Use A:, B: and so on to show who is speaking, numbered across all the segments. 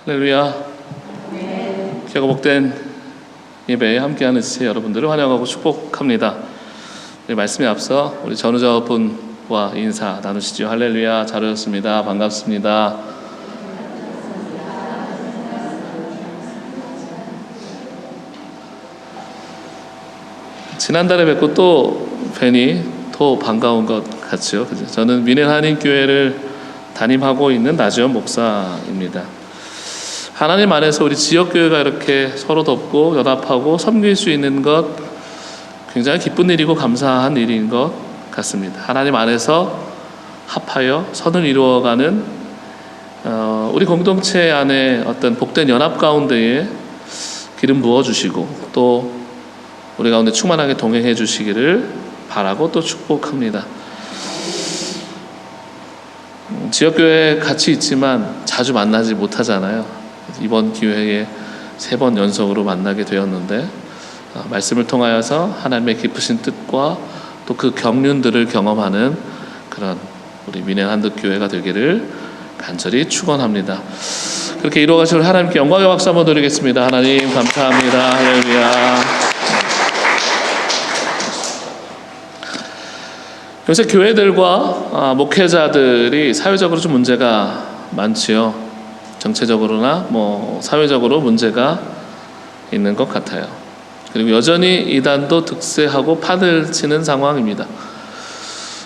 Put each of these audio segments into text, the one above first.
A: 할렐루야. 귀하고 복된 예배에 함께하는 지체 여러분들을 환영하고 축복합니다. 우리 말씀에 앞서 우리 전우자분과 인사 나누시죠. 할렐루야. 잘 오셨습니다. 반갑습니다. 지난달에 뵙고 또 뵈니 더 반가운 것 같죠. 저는 미넨 한인교회를 담임하고 있는 나지원 목사입니다. 하나님 안에서 우리 지역교회가 이렇게 서로 돕고 연합하고 섬길 수 있는 것 굉장히 기쁜 일이고 감사한 일인 것 같습니다. 하나님 안에서 합하여 선을 이루어가는 우리 공동체 안에 어떤 복된 연합 가운데에 기름 부어주시고 또 우리 가운데 충만하게 동행해 주시기를 바라고 또 축복합니다. 지역교회 같이 있지만 자주 만나지 못하잖아요. 이번 기회에 3번 연속으로 만나게 되었는데 말씀을 통하여서 하나님의 깊으신 뜻과 또 그 경륜들을 경험하는 그런 우리 미넨 한득교회가 되기를 간절히 축원합니다. 그렇게 이루어가실 하나님께 영광의 박수 한번 드리겠습니다. 하나님 감사합니다. 할렐루야. 요새 교회들과 목회자들이 사회적으로 좀 문제가 많지요. 정체적으로나 사회적으로 문제가 있는 것 같아요. 그리고 여전히 이단도 득세하고 판을 치는 상황입니다.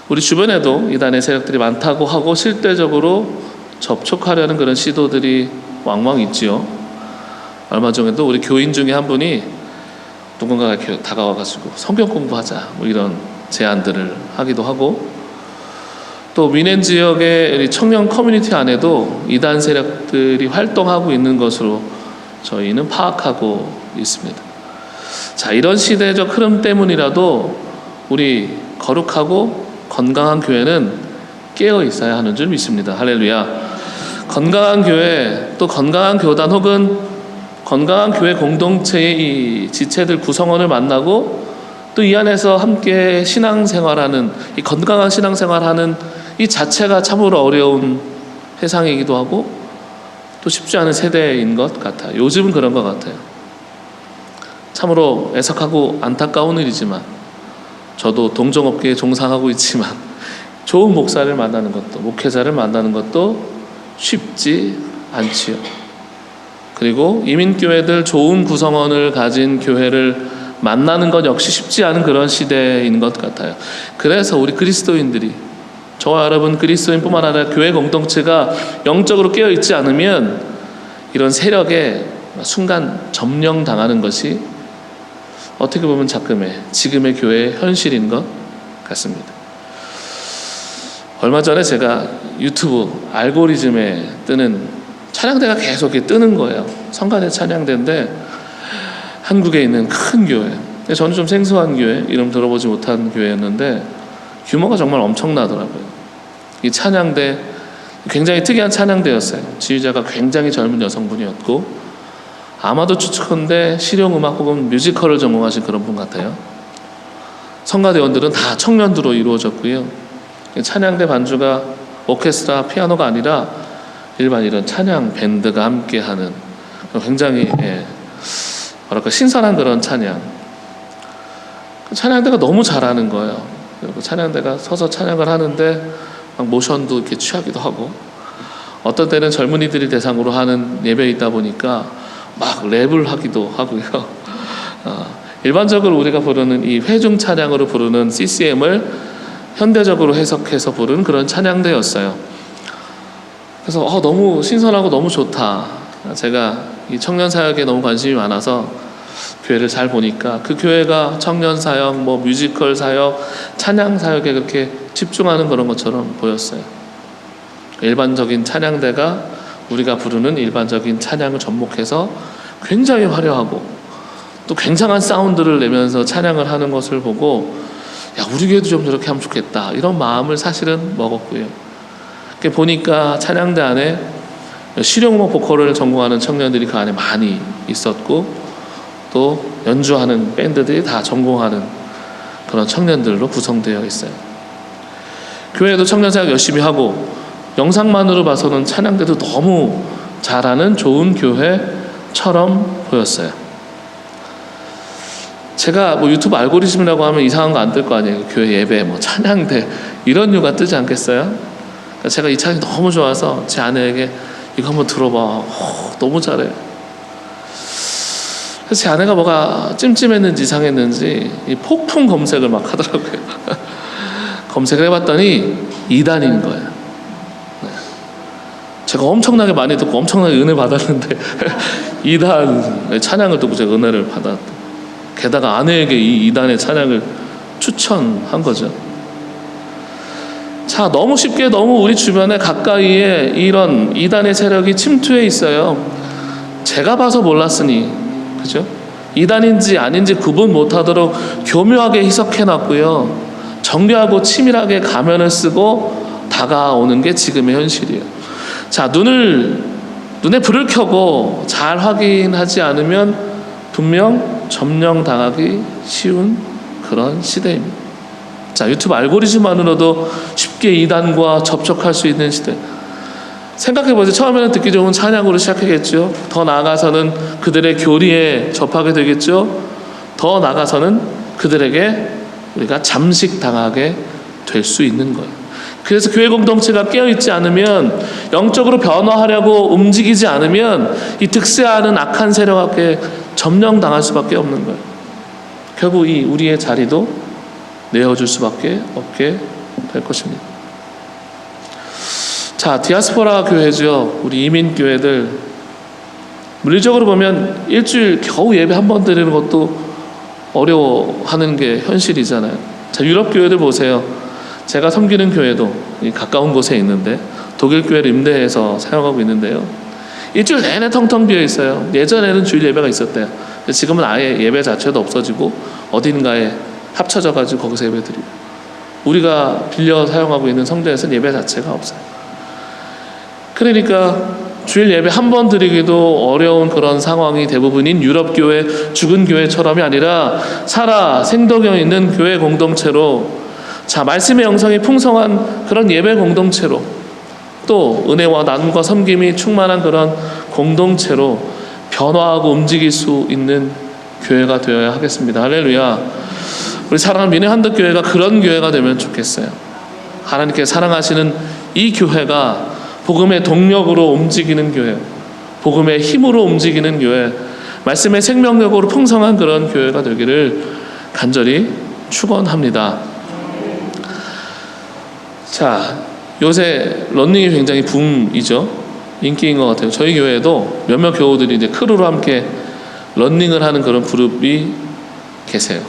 A: 우리 주변에도 이단의 세력들이 많다고 하고 실제적으로 접촉하려는 그런 시도들이 왕왕 있지요. 얼마 전에도 우리 교인 중에 한 분이 누군가가 다가와가지고 성경 공부하자 이런 제안들을 하기도 하고, 또 미넨 지역의 청년 커뮤니티 안에도 이단 세력들이 활동하고 있는 것으로 저희는 파악하고 있습니다. 자, 이런 시대적 흐름 때문이라도 우리 거룩하고 건강한 교회는 깨어 있어야 하는 줄 믿습니다. 할렐루야. 건강한 교회, 또 건강한 교단 혹은 건강한 교회 공동체의 이 지체들 구성원을 만나고 또 이 안에서 함께 신앙생활하는, 이 건강한 신앙생활하는 이 자체가 참으로 어려운 세상이기도 하고 또 쉽지 않은 세대인 것 같아요. 요즘은 그런 것 같아요. 참으로 애석하고 안타까운 일이지만 저도 동종업계에 종사하고 있지만 좋은 목사를 만나는 것도, 목회자를 만나는 것도 쉽지 않지요. 그리고 이민교회들 좋은 구성원을 가진 교회를 만나는 것 역시 쉽지 않은 그런 시대인 것 같아요. 그래서 우리 그리스도인들이, 저와 여러분 그리스도인뿐만 아니라 교회 공동체가 영적으로 깨어있지 않으면 이런 세력에 순간 점령당하는 것이 어떻게 보면 지금의 교회의 현실인 것 같습니다. 얼마 전에 제가 유튜브 알고리즘에 뜨는 찬양대가 계속 이렇게 뜨는 거예요. 성가대 찬양대인데 한국에 있는 큰 교회, 저는 좀 생소한 교회, 이름 들어보지 못한 교회였는데 규모가 정말 엄청나더라고요. 이 찬양대 굉장히 특이한 찬양대였어요. 지휘자가 굉장히 젊은 여성분이었고 아마도 추측컨대 실용음악 혹은 뮤지컬을 전공하신 그런 분 같아요. 성가대원들은 다 청년들로 이루어졌고요. 찬양대 반주가 오케스트라, 피아노가 아니라 일반 이런 찬양 밴드가 함께하는 굉장히 신선한 그런 찬양. 찬양대가 너무 잘하는 거예요. 그리고 찬양대가 서서 찬양을 하는데 막 모션도 이렇게 취하기도 하고, 어떤 때는 젊은이들이 대상으로 하는 예배이다 보니까 막 랩을 하기도 하고요. 일반적으로 우리가 부르는 이 회중 찬양으로 부르는 CCM을 현대적으로 해석해서 부르는 그런 찬양대였어요. 그래서 너무 신선하고 너무 좋다. 제가 이 청년 사역에 너무 관심이 많아서 교회를 잘 보니까 그 교회가 청년 사역, 뮤지컬 사역, 찬양 사역에 그렇게 집중하는 그런 것처럼 보였어요. 일반적인 찬양대가 우리가 부르는 일반적인 찬양을 접목해서 굉장히 화려하고 또 굉장한 사운드를 내면서 찬양을 하는 것을 보고, 야, 우리 교회도 좀 저렇게 하면 좋겠다, 이런 마음을 사실은 먹었고요. 보니까 찬양대 안에 실용음악 보컬을 전공하는 청년들이 그 안에 많이 있었고, 또 연주하는 밴드들이 다 전공하는 그런 청년들로 구성되어 있어요. 교회도 청년 사역 열심히 하고 영상만으로 봐서는 찬양대도 너무 잘하는 좋은 교회처럼 보였어요. 제가 뭐 유튜브 알고리즘이라고 하면 이상한 거 안 뜰 거 아니에요. 교회 예배, 뭐 찬양대 이런 류가 뜨지 않겠어요? 그러니까 제가 이 찬양이 너무 좋아서 제 아내에게 이거 한번 들어봐. 너무 잘해. 그래서 제 아내가 뭐가 찜찜했는지 이상했는지 이 폭풍 검색을 막 하더라고요. 검색을 해봤더니 이단인 거예요. 네. 제가 엄청나게 많이 듣고 엄청나게 은혜 받았는데 이단 찬양을 듣고 제가 은혜를 받았다. 게다가 아내에게 이 이단의 찬양을 추천한 거죠. 자, 너무 쉽게 너무 우리 주변에 가까이에 이런 이단의 세력이 침투해 있어요. 제가 봐서 몰랐으니, 그죠? 이단인지 아닌지 구분 못하도록 교묘하게 희석해놨고요. 정교하고 치밀하게 가면을 쓰고 다가오는 게 지금의 현실이에요. 자, 눈에 불을 켜고 잘 확인하지 않으면 분명 점령당하기 쉬운 그런 시대입니다. 자, 유튜브 알고리즘만으로도 쉽게 이단과 접촉할 수 있는 시대. 생각해보세요. 처음에는 듣기 좋은 찬양으로 시작하겠죠. 더 나아가서는 그들의 교리에 접하게 되겠죠. 더 나아가서는 그들에게 우리가 잠식당하게 될 수 있는 거예요. 그래서 교회 공동체가 깨어있지 않으면, 영적으로 변화하려고 움직이지 않으면 이 득세하는 악한 세력에게 점령당할 수밖에 없는 거예요. 결국 이 우리의 자리도 내어줄 수밖에 없게 될 것입니다. 자, 디아스포라 교회죠. 우리 이민 교회들, 물리적으로 보면 일주일 겨우 예배 한 번 드리는 것도 어려워하는 게 현실이잖아요. 자, 유럽 교회들 보세요. 제가 섬기는 교회도 가까운 곳에 있는데 독일 교회를 임대해서 사용하고 있는데요. 일주일 내내 텅텅 비어 있어요. 예전에는 주일 예배가 있었대요. 지금은 아예 예배 자체도 없어지고 어딘가에 합쳐져가지고 거기서 예배 드리고, 우리가 빌려 사용하고 있는 성전에서는 예배 자체가 없어요. 그러니까 주일 예배 한 번 드리기도 어려운 그런 상황이 대부분인 유럽 교회, 죽은 교회처럼이 아니라 살아 생동력 있는 교회 공동체로, 자, 말씀의 영성이 풍성한 그런 예배 공동체로, 또 은혜와 나눔과 섬김이 충만한 그런 공동체로 변화하고 움직일 수 있는 교회가 되어야 하겠습니다. 할렐루야. 우리 사랑하는 민의 한덕교회가 그런 교회가 되면 좋겠어요. 하나님께 사랑하시는 이 교회가 복음의 동력으로 움직이는 교회, 복음의 힘으로 움직이는 교회, 말씀의 생명력으로 풍성한 그런 교회가 되기를 간절히 축원합니다. 자, 요새 러닝이 굉장히 붐이죠. 인기인 것 같아요. 저희 교회에도 몇몇 교우들이 이제 크루로 함께 러닝을 하는 그런 그룹이 계세요.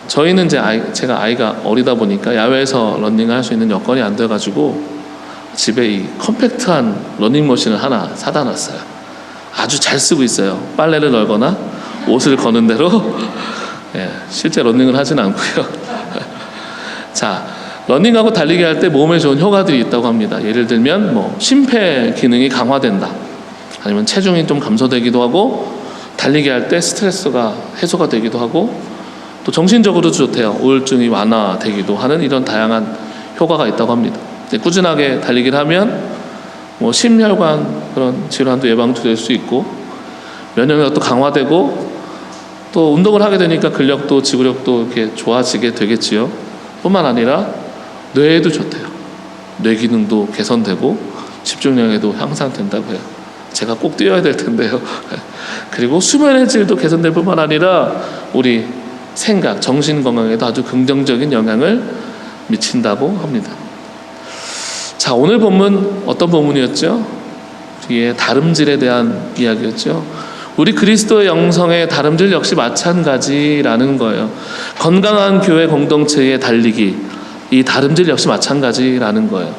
A: 저희는 이제 제가 아이가 어리다 보니까 야외에서 러닝을 할 수 있는 여건이 안 돼가지고 집에 이 컴팩트한 러닝머신을 하나 사다 놨어요. 아주 잘 쓰고 있어요. 빨래를 널거나 옷을 거는 대로. 예, 실제 러닝을 하진 않고요. 자, 러닝하고 달리기 할 때 몸에 좋은 효과들이 있다고 합니다. 예를 들면 뭐 심폐 기능이 강화된다, 아니면 체중이 좀 감소되기도 하고, 달리기 할 때 스트레스가 해소가 되기도 하고, 또 정신적으로도 좋대요. 우울증이 완화되기도 하는 이런 다양한 효과가 있다고 합니다. 꾸준하게 달리기를 하면 뭐 심혈관 그런 질환도 예방될 수 있고, 면역력도 강화되고, 또 운동을 하게 되니까 근력도 지구력도 이렇게 좋아지게 되겠지요. 뿐만 아니라 뇌에도 좋대요. 뇌 기능도 개선되고 집중력에도 향상된다고 해요. 제가 꼭 뛰어야 될 텐데요. 그리고 수면의 질도 개선될 뿐만 아니라 우리 생각, 정신 건강에도 아주 긍정적인 영향을 미친다고 합니다. 자, 오늘 본문 어떤 본문이었죠? 우리의 다름질에 대한 이야기였죠. 우리 그리스도의 영성의 다름질 역시 마찬가지라는 거예요. 건강한 교회 공동체의 달리기, 이 다름질 역시 마찬가지라는 거예요.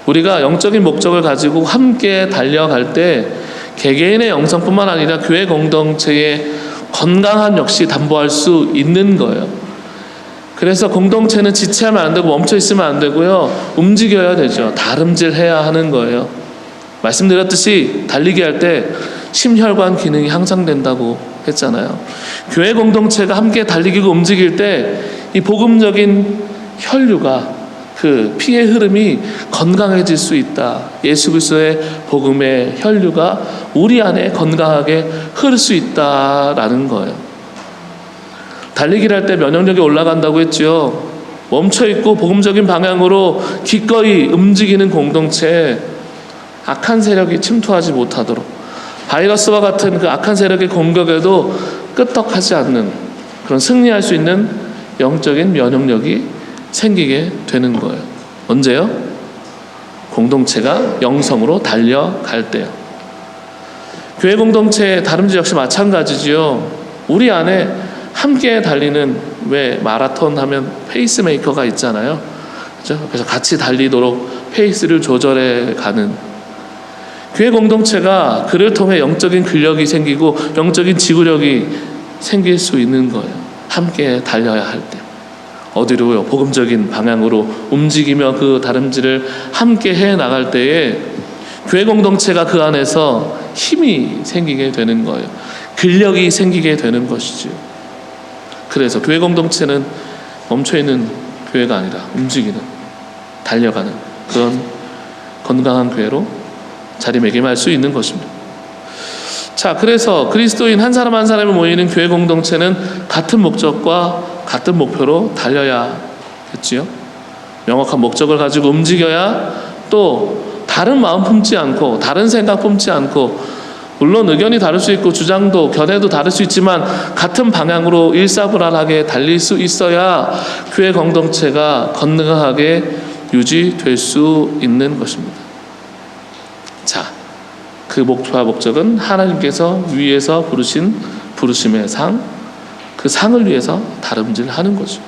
A: 우리가 영적인 목적을 가지고 함께 달려갈 때 개개인의 영성뿐만 아니라 교회 공동체의 건강함 역시 담보할 수 있는 거예요. 그래서 공동체는 지체하면 안 되고 멈춰 있으면 안 되고요. 움직여야 되죠. 다름질해야 하는 거예요. 말씀드렸듯이 달리기 할 때 심혈관 기능이 향상된다고 했잖아요. 교회 공동체가 함께 달리기고 움직일 때 이 복음적인 혈류가 그 피의 흐름이 건강해질 수 있다. 예수 그리스도의 복음의 혈류가 우리 안에 건강하게 흐를 수 있다라는 거예요. 달리기를 할 때 면역력이 올라간다고 했죠. 멈춰있고 복음적인 방향으로 기꺼이 움직이는 공동체에 악한 세력이 침투하지 못하도록, 바이러스와 같은 그 악한 세력의 공격에도 끄떡하지 않는 그런 승리할 수 있는 영적인 면역력이 생기게 되는 거예요. 언제요? 공동체가 영성으로 달려갈 때요. 교회 공동체의 다름질 역시 마찬가지지요. 우리 안에 함께 달리는, 왜 마라톤 하면 페이스메이커가 있잖아요. 그렇죠? 그래서 같이 달리도록 페이스를 조절해 가는 교회 공동체가, 그를 통해 영적인 근력이 생기고 영적인 지구력이 생길 수 있는 거예요. 함께 달려야 할 때. 어디로요? 복음적인 방향으로 움직이며 그 다름질을 함께 해 나갈 때에 교회 공동체가 그 안에서 힘이 생기게 되는 거예요. 근력이 생기게 되는 것이지요. 그래서 교회 공동체는 멈춰있는 교회가 아니라 움직이는, 달려가는 그런 건강한 교회로 자리매김할 수 있는 것입니다. 자, 그래서 그리스도인 한 사람 한 사람이 모이는 교회 공동체는 같은 목적과 같은 목표로 달려야겠지요. 명확한 목적을 가지고 움직여야, 또 다른 마음 품지 않고 다른 생각 품지 않고, 물론 의견이 다를 수 있고 주장도 견해도 다를 수 있지만 같은 방향으로 일사불란하게 달릴 수 있어야 교회 공동체가 건강하게 유지될 수 있는 것입니다. 자, 그 목표와 목적은 하나님께서 위에서 부르신 부르심의 상, 그 상을 위해서 다름질하는 거죠.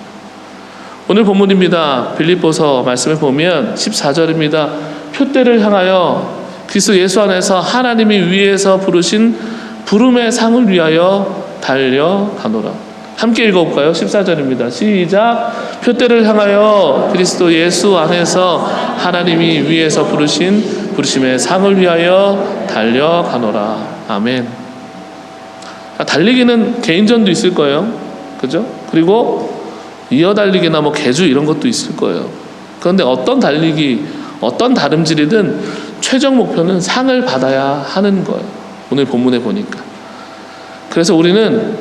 A: 오늘 본문입니다. 빌립보서 말씀을 보면 14절입니다. 표대를 향하여 그리스도 예수 안에서 하나님이 위에서 부르신 부름의 상을 위하여 달려가노라. 함께 읽어볼까요? 14절입니다. 시작. 표대를 향하여 그리스도 예수 안에서 하나님이 위에서 부르신 부르심의 상을 위하여 달려가노라. 아멘. 달리기는 개인전도 있을 거예요. 그죠? 그리고 이어달리기나 뭐 계주 이런 것도 있을 거예요. 그런데 어떤 달리기, 어떤 다름질이든 최종 목표는 상을 받아야 하는 거예요. 오늘 본문에 보니까. 그래서 우리는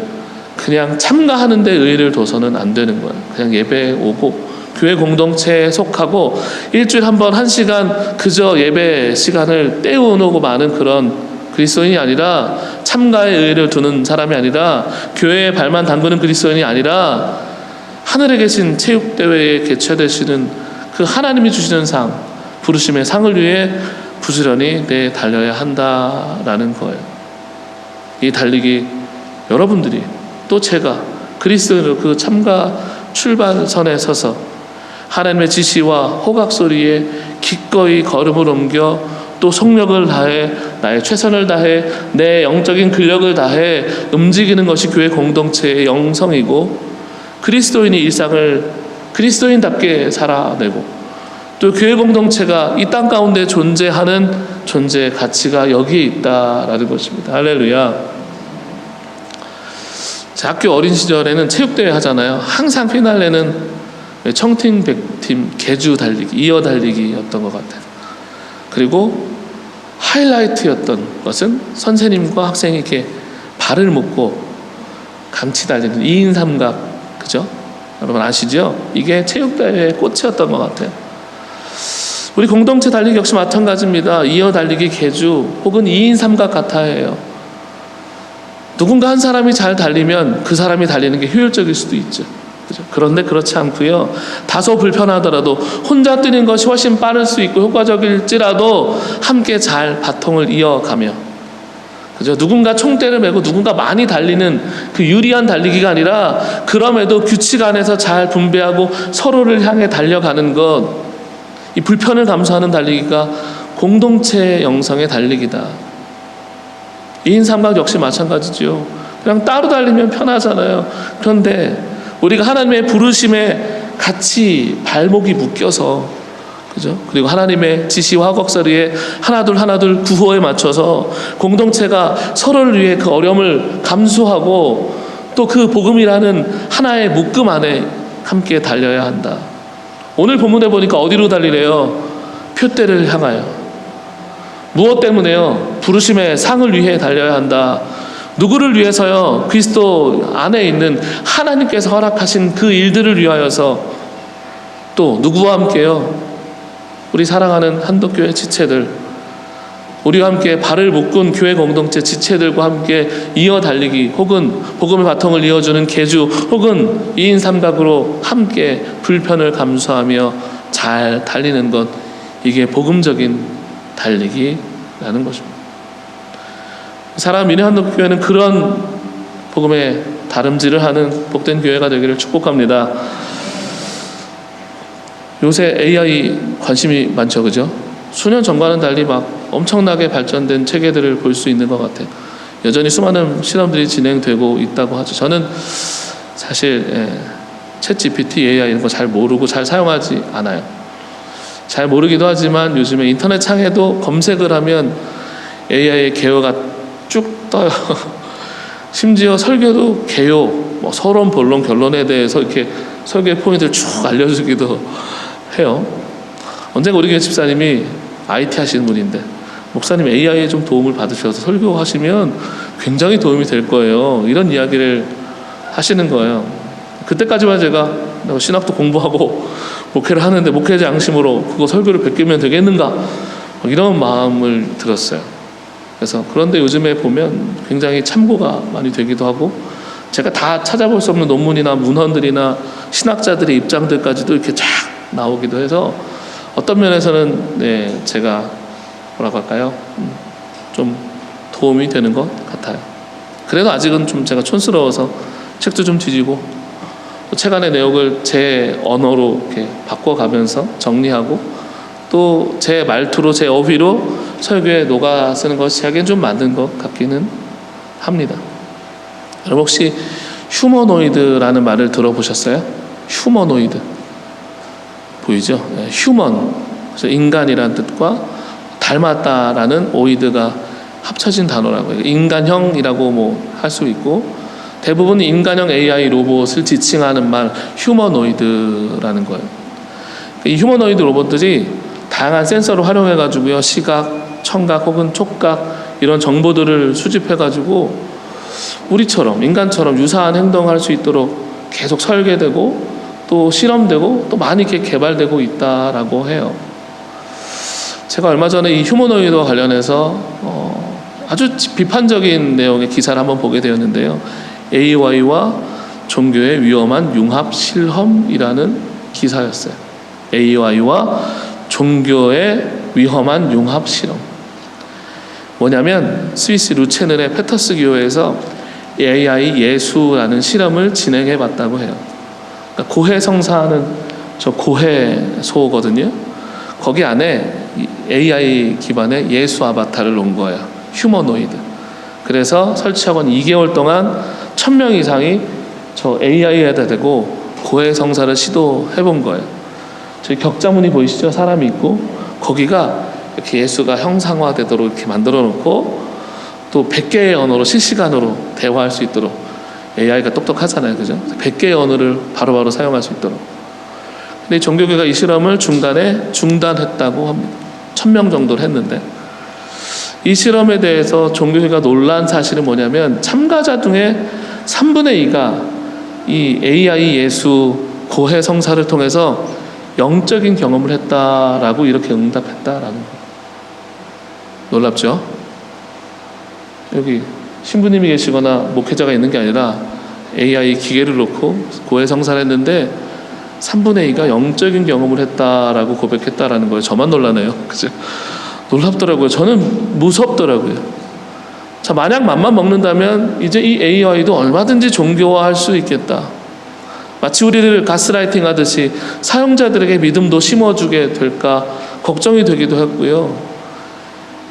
A: 그냥 참가하는 데 의의를 둬서는 안 되는 거예요. 그냥 예배에 오고 교회 공동체에 속하고 일주일에 한 번 1시간 그저 예배 시간을 때우고 마는 그런 그리스도인이 아니라, 참가의 의의를 두는 사람이 아니라, 교회에 발만 담그는 그리스도인이 아니라, 하늘에 계신 체육대회에 개최되시는 그 하나님이 주시는 상, 부르심의 상을 위해 부지런히 달려야 한다라는 거예요. 이 달리기, 여러분들이 또 제가 그리스도인으로 그 참가 출발선에 서서 하나님의 지시와 호각 소리에 기꺼이 걸음을 옮겨 또 속력을 다해, 나의 최선을 다해, 내 영적인 근력을 다해 움직이는 것이 교회 공동체의 영성이고, 그리스도인이 일상을 그리스도인답게 살아내고, 또 교회 공동체가 이 땅 가운데 존재하는 존재의 가치가 여기에 있다라는 것입니다. 할렐루야. 학교 어린 시절에는 체육대회 하잖아요. 항상 피날레는 청팀, 백팀, 계주 달리기, 이어 달리기였던 것 같아요. 그리고 하이라이트였던 것은 선생님과 학생이 이렇게 발을 묶고 감치 달리는 2인 삼각, 그죠? 여러분 아시죠? 이게 체육대회의 꽃이었던 것 같아요. 우리 공동체 달리기 역시 마찬가지입니다. 이어 달리기, 계주 혹은 2인 삼각 같아요. 누군가 한 사람이 잘 달리면 그 사람이 달리는 게 효율적일 수도 있죠. 그죠? 그런데 그렇지 않고요. 다소 불편하더라도 혼자 뛰는 것이 훨씬 빠를 수 있고 효과적일지라도 함께 잘 바통을 이어가며, 그죠? 누군가 총대를 메고 누군가 많이 달리는 그 유리한 달리기가 아니라, 그럼에도 규칙 안에서 잘 분배하고 서로를 향해 달려가는 것, 이 불편을 감수하는 달리기가 공동체 영성의 달리기다. 2인 삼각 역시 마찬가지죠. 그냥 따로 달리면 편하잖아요. 그런데 우리가 하나님의 부르심에 같이 발목이 묶여서, 그죠? 그리고 하나님의 지시와 허걱서리에 하나둘 구호에 맞춰서 공동체가 서로를 위해 그 어려움을 감수하고 또 그 복음이라는 하나의 묶음 안에 함께 달려야 한다. 오늘 본문에 보니까 어디로 달리래요? 표대를 향하여. 무엇 때문에요? 부르심의 상을 위해 달려야 한다. 누구를 위해서요? 그리스도 안에 있는 하나님께서 허락하신 그 일들을 위하여서. 또 누구와 함께요? 우리 사랑하는 한독교회 지체들, 우리와 함께 발을 묶은 교회 공동체 지체들과 함께 이어 달리기, 혹은 복음의 바통을 이어주는 계주, 혹은 2인 3각으로 함께 불편을 감수하며 잘 달리는 것, 이게 복음적인 달리기라는 것입니다. 사랑하는 미래 한독교회는 그런 복음의 다름질을 하는 복된 교회가 되기를 축복합니다. 요새 AI 관심이 많죠, 그죠? 수년 전과는 달리 막 엄청나게 발전된 체계들을 볼 수 있는 것 같아요. 여전히 수많은 실험들이 진행되고 있다고 하죠. 저는 사실 챗 GPT, AI 이런 거 잘 모르고 잘 사용하지 않아요. 잘 모르기도 하지만 요즘에 인터넷 창에도 검색을 하면 AI의 개요가 쭉 떠요. 심지어 설교도 개요, 뭐 서론, 본론, 결론에 대해서 이렇게 설교의 포인트를 쭉 알려주기도 해요. 언젠가 우리 교회 집사님이 IT 하시는 분인데, 목사님 AI에 좀 도움을 받으셔서 설교하시면 굉장히 도움이 될 거예요, 이런 이야기를 하시는 거예요. 그때까지만 제가 신학도 공부하고 목회를 하는데 목회자 양심으로 그거 설교를 베끼면 되겠는가, 이런 마음을 들었어요. 그래서 그런데 요즘에 보면 굉장히 참고가 많이 되기도 하고, 제가 다 찾아볼 수 없는 논문이나 문헌들이나 신학자들의 입장들까지도 이렇게 쫙 나오기도 해서 어떤 면에서는 제가 뭐라고 할까요? 좀 도움이 되는 것 같아요. 그래도 아직은 좀 제가 촌스러워서 책도 좀 뒤지고 또 책 안의 내용을 제 언어로 이렇게 바꿔가면서 정리하고 또 제 말투로, 제 어휘로 설교에 녹아 쓰는 것이 제게는 좀 맞는 것 같기는 합니다. 여러분 혹시 휴머노이드라는 말을 들어보셨어요? 휴머노이드 보이죠? 휴먼, 그래서 인간이라는 뜻과 닮았다라는 오이드가 합쳐진 단어라고요. 인간형이라고 뭐 할 수 있고, 대부분 인간형 AI 로봇을 지칭하는 말 휴머노이드라는 거예요. 이 휴머노이드 로봇들이 다양한 센서를 활용해 가지고요, 시각, 청각 혹은 촉각 이런 정보들을 수집해 가지고 우리처럼, 인간처럼 유사한 행동을 할 수 있도록 계속 설계되고 또 실험되고 또 많이 이렇게 개발되고 있다라고 해요. 제가 얼마 전에 이 휴머노이드와 관련해서 아주 비판적인 내용의 기사를 한번 보게 되었는데요. AI와 종교의 위험한 융합 실험이라는 기사였어요. AI와 종교의 위험한 융합 실험. 뭐냐면 스위스 루체른의 페터스 교회에서 AI 예수라는 실험을 진행해 봤다고 해요. 그러니까 고해성사하는 저 고해소거든요. 거기 안에 AI 기반의 예수 아바타를 놓은 거예요. 휴머노이드. 그래서 설치하고 2개월 동안 1000명 이상이 저 AI에다 대고 고해성사를 시도해 본 거예요. 저기 격자무늬 보이시죠? 사람이 있고 거기가 이렇게 예수가 형상화되도록 이렇게 만들어 놓고 또 100개의 언어로 실시간으로 대화할 수 있도록, AI가 똑똑하잖아요, 그죠? 100개의 언어를 바로바로 사용할 수 있도록. 근데 종교계가 이 실험을 중간에 중단했다고 합니다. 1000명 정도를 했는데, 이 실험에 대해서 종교계가 놀란 사실은 뭐냐면 참가자 중에 3분의 2가 이 AI 예수 고해 성사를 통해서 영적인 경험을 했다라고 이렇게 응답했다라는 거예요. 놀랍죠? 여기 신부님이 계시거나 목회자가 있는 게 아니라 AI 기계를 놓고 고해 성사를 했는데 3분의 2가 영적인 경험을 했다라고 고백했다라는 거예요. 저만 놀라네요. 그죠? 놀랍더라고요. 저는 무섭더라고요. 자, 만약 맘만 먹는다면 이제 이 AI도 얼마든지 종교화할 수 있겠다. 마치 우리를 가스라이팅 하듯이 사용자들에게 믿음도 심어주게 될까 걱정이 되기도 했고요.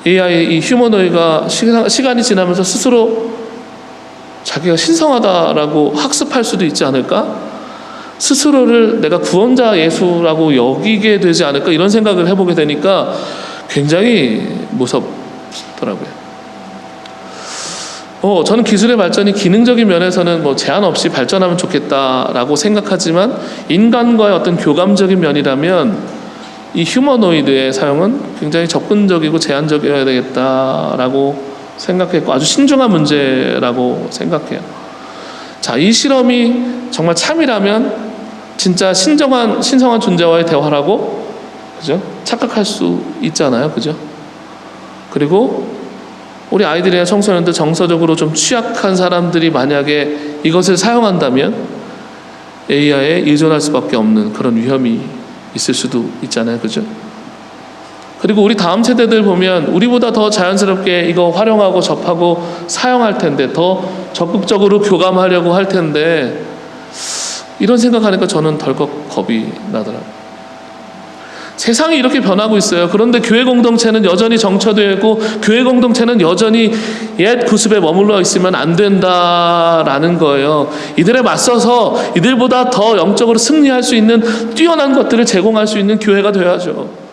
A: AI, 이 휴머노이드가 시간이 지나면서 스스로 자기가 신성하다라고 학습할 수도 있지 않을까? 스스로를 내가 구원자 예수라고 여기게 되지 않을까? 이런 생각을 해보게 되니까 굉장히 무섭더라고요. 저는 기술의 발전이 기능적인 면에서는 뭐 제한 없이 발전하면 좋겠다라고 생각하지만 인간과의 어떤 교감적인 면이라면 이 휴머노이드의 사용은 굉장히 접근적이고 제한적이어야 되겠다라고 생각했고 아주 신중한 문제라고 생각해요. 자, 이 실험이 정말 참이라면 진짜 신성한 존재와의 대화라고, 그죠? 착각할 수 있잖아요, 그죠? 그리고 우리 아이들이나 청소년들 정서적으로 좀 취약한 사람들이 만약에 이것을 사용한다면 AI에 의존할 수밖에 없는 그런 위험이 있을 수도 있잖아요, 그죠? 그리고 우리 다음 세대들 보면 우리보다 더 자연스럽게 이거 활용하고 접하고 사용할 텐데, 더 적극적으로 교감하려고 할 텐데, 이런 생각하니까 저는 덜컥 겁이 나더라고요. 세상이 이렇게 변하고 있어요. 그런데 교회 공동체는 여전히 정처되어 있고 교회 공동체는 여전히 옛 구습에 머물러 있으면 안 된다라는 거예요. 이들에 맞서서 이들보다 더 영적으로 승리할 수 있는 뛰어난 것들을 제공할 수 있는 교회가 되어야죠.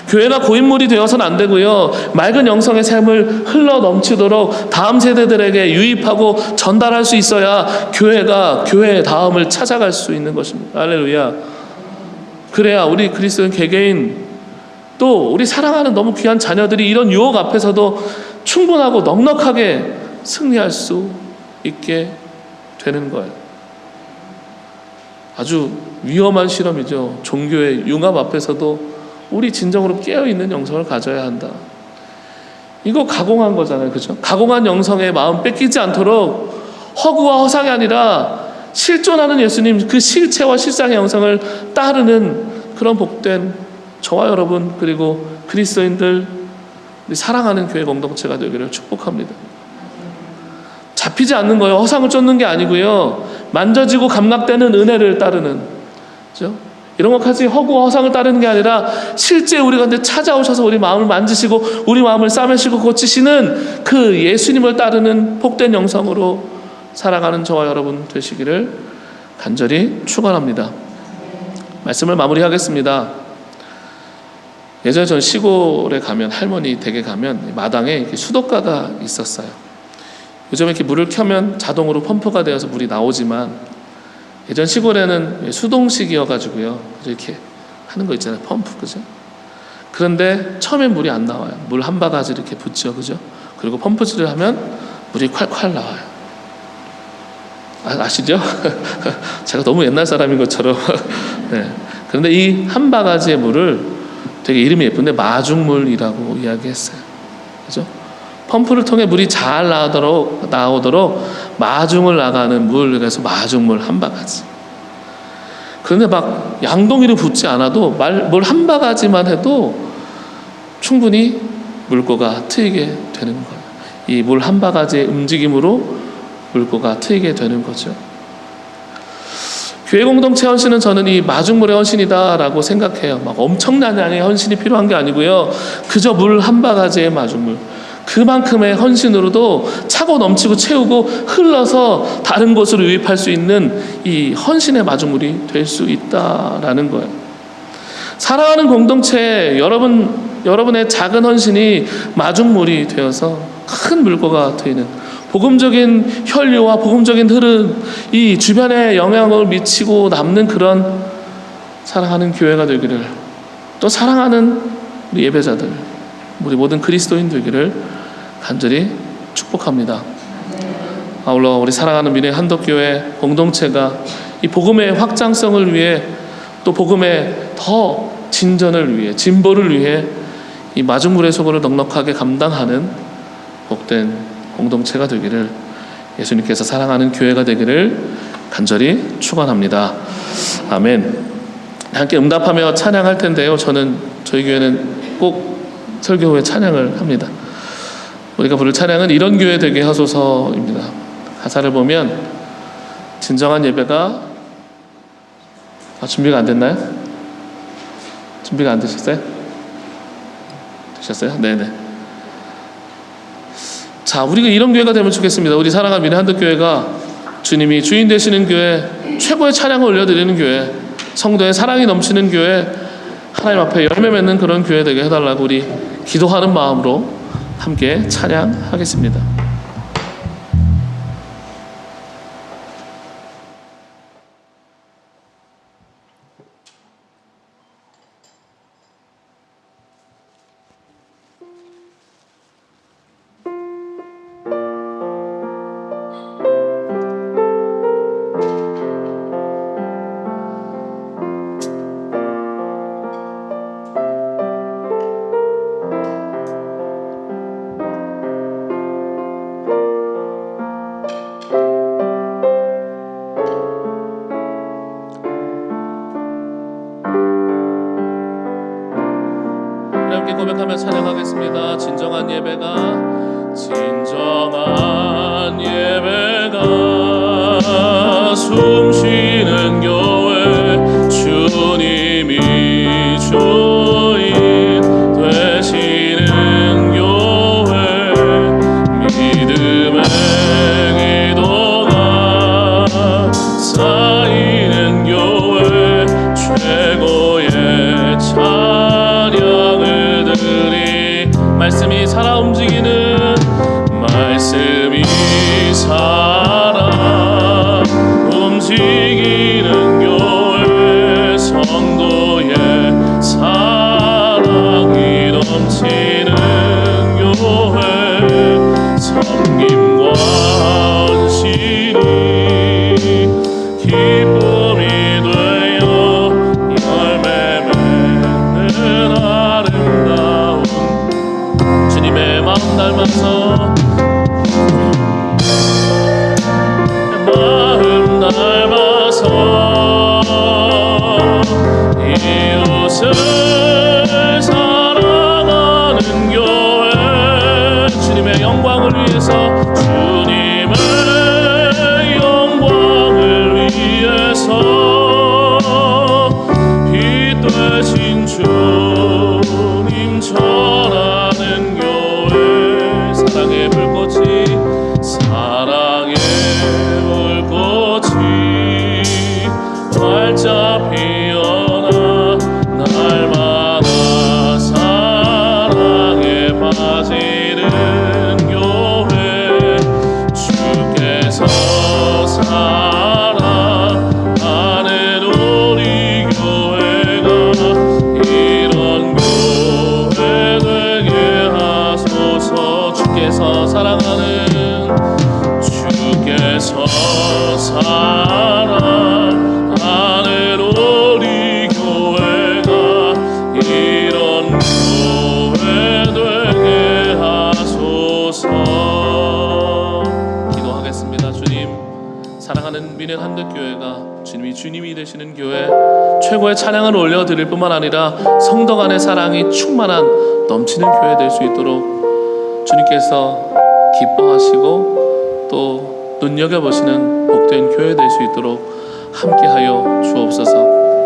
A: 교회가 고인물이 되어서는 안 되고요. 맑은 영성의 삶을 흘러 넘치도록 다음 세대들에게 유입하고 전달할 수 있어야 교회가 교회의 다음을 찾아갈 수 있는 것입니다. 할렐루야. 그래야 우리 그리스도인 개개인, 또 우리 사랑하는 너무 귀한 자녀들이 이런 유혹 앞에서도 충분하고 넉넉하게 승리할 수 있게 되는 거예요. 아주 위험한 실험이죠. 종교의 융합 앞에서도 우리 진정으로 깨어있는 영성을 가져야 한다. 이거 가공한 거잖아요, 그죠? 가공한 영성의 마음 뺏기지 않도록 허구와 허상이 아니라 실존하는 예수님, 그 실체와 실상의 영성을 따르는 그런 복된 저와 여러분, 그리고 그리스도인들, 사랑하는 교회 공동체가 되기를 축복합니다. 잡히지 않는 거예요. 허상을 쫓는 게 아니고요. 만져지고 감각되는 은혜를 따르는, 그죠? 이런 것까지 허구와 허상을 따르는 게 아니라 실제 우리 가운데 찾아오셔서 우리 마음을 만지시고 우리 마음을 싸매시고 고치시는 그 예수님을 따르는 복된 영성으로 사랑하는 저와 여러분 되시기를 간절히 축원합니다. 말씀을 마무리하겠습니다. 예전에 저는 시골에 가면, 할머니 댁에 가면 마당에 이렇게 수도가가 있었어요. 요즘에 이렇게 물을 켜면 자동으로 펌프가 되어서 물이 나오지만 예전 시골에는 수동식이어가지고요, 이렇게 하는 거 있잖아요, 펌프, 그죠? 그런데 처음엔 물이 안 나와요. 물 한 바가지 이렇게 붓죠, 그죠? 그리고 펌프질을 하면 물이 콸콸 나와요. 아시죠? 제가 너무 옛날 사람인 것처럼. 네. 그런데 이 한 바가지의 물을 되게 이름이 예쁜데 마중물이라고 이야기했어요. 그죠? 펌프를 통해 물이 잘 나오도록 마중을 나가는 물, 그래서 마중물 한 바가지. 그런데 막 양동이를 붓지 않아도 물 한 바가지만 해도 충분히 물고가 트이게 되는 거예요. 이 물 한 바가지의 움직임으로 물고가 트이게 되는 거죠. 교회 공동체 헌신은 저는 이 마중물의 헌신이다라고 생각해요. 막 엄청난 양의 헌신이 필요한 게 아니고요. 그저 물 한 바가지의 마중물, 그만큼의 헌신으로도 차고 넘치고 채우고 흘러서 다른 곳으로 유입할 수 있는 이 헌신의 마중물이 될 수 있다라는 거예요. 사랑하는 공동체에 여러분의 작은 헌신이 마중물이 되어서 큰 물고가 트이는, 복음적인 혈류와 복음적인 흐름, 이 주변에 영향을 미치고 남는 그런 사랑하는 교회가 되기를, 또 사랑하는 우리 예배자들, 우리 모든 그리스도인 되기를 간절히 축복합니다. 아울러 우리 사랑하는 미래 한덕교회 공동체가 이 복음의 확장성을 위해, 또 복음의 더 진전을 위해, 진보를 위해 이 마중물의 소고를 넉넉하게 감당하는 복된 공동체가 되기를, 예수님께서 사랑하는 교회가 되기를 간절히 축원합니다. 아멘. 함께 응답하며 찬양할 텐데요. 저희 교회는 꼭 설교 후에 찬양을 합니다. 우리가 부를 찬양은 이런 교회 되게 하소서입니다. 가사를 보면 진정한 예배가 준비가 안 됐나요? 준비가 안 되셨어요? 되셨어요? 네네. 자, 우리가 이런 교회가 되면 좋겠습니다. 우리 사랑하는 미래 한덕교회가 주님이 주인 되시는 교회, 최고의 찬양을 올려드리는 교회, 성도의 사랑이 넘치는 교회, 하나님 앞에 열매 맺는 그런 교회 되게 해달라고 우리 기도하는 마음으로 함께 찬양하겠습니다. 고백하며 찬양하겠습니다. 진정한 예배가 숨쉬는 교회, 주님이 주인 되시는 교회, 믿음의 기도가 쌓이는 교회, 최고의 찬양을 드리. 말씀이 살아 움직이는, 말씀이 살아 움직이는 교회, 성도의 사랑이 넘치는 교회, 섬김과 헌신이 기쁨이 되어 열매 맺는 아름다운 주님의 마음 닮아서, 이웃을 사랑하는 교회, 주님의 영광을 위해서, 주님의 영광을 위해서 빛 되신 주님 전하는 교회, 사랑의 불꽃이, 사랑의 불꽃이 활짝 피어나 날마다 사랑에 빠지는 교회, 주께서 사랑하는 우리 교회가 이런 교회 되게 하소서. 주께서 사랑하는, 주께서 사랑하는 우리 교회가 이런 교회 되게 하소서. 기도하겠습니다. 주님, 사랑하는 민현 한덕교회가 주님이 되시는 교회, 최고의 찬양을 올려드릴 뿐만 아니라 성도 간의 사랑이 충만한 넘치는 교회 될 수 있도록 주님께서 기뻐하시고 또 눈여겨보시는 복된 교회 될 수 있도록 함께하여 주옵소서.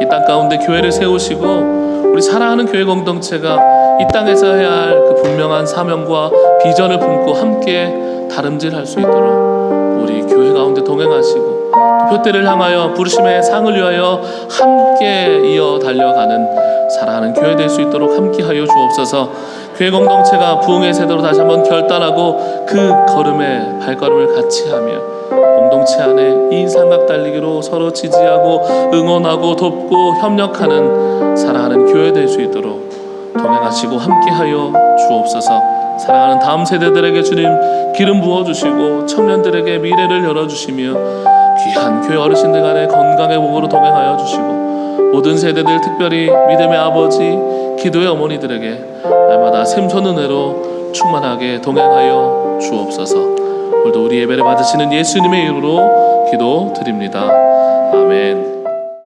A: 이 땅 가운데 교회를 세우시고 우리 사랑하는 교회 공동체가 이 땅에서 해야 할 그 분명한 사명과 비전을 품고 함께 다름질할 수 있도록 우리 교회 가운데 동행하시고 또 표대를 향하여 부르심의 상을 위하여 함께 이어 달려가는 사랑하는 교회 될 수 있도록 함께하여 주옵소서. 교회 공동체가 부흥의 세대로 다시 한번 결단하고 그 걸음에 발걸음을 같이 하며 공동체 안에 이인삼각 달리기로 서로 지지하고 응원하고 돕고 협력하는 사랑하는 교회 될 수 있도록 동행하시고 함께하여 주옵소서. 사랑하는 다음 세대들에게 주님 기름 부어주시고 청년들에게 미래를 열어주시며 귀한 교회 어르신들 간의 건강의 복으로 동행하여 주시고 모든 세대들, 특별히 믿음의 아버지, 기도의 어머니들에게 날마다 샘솟는 은혜로 충만하게 동행하여 주옵소서. 오늘도 우리 예배를 받으시는 예수님의 이름으로 기도드립니다. 아멘.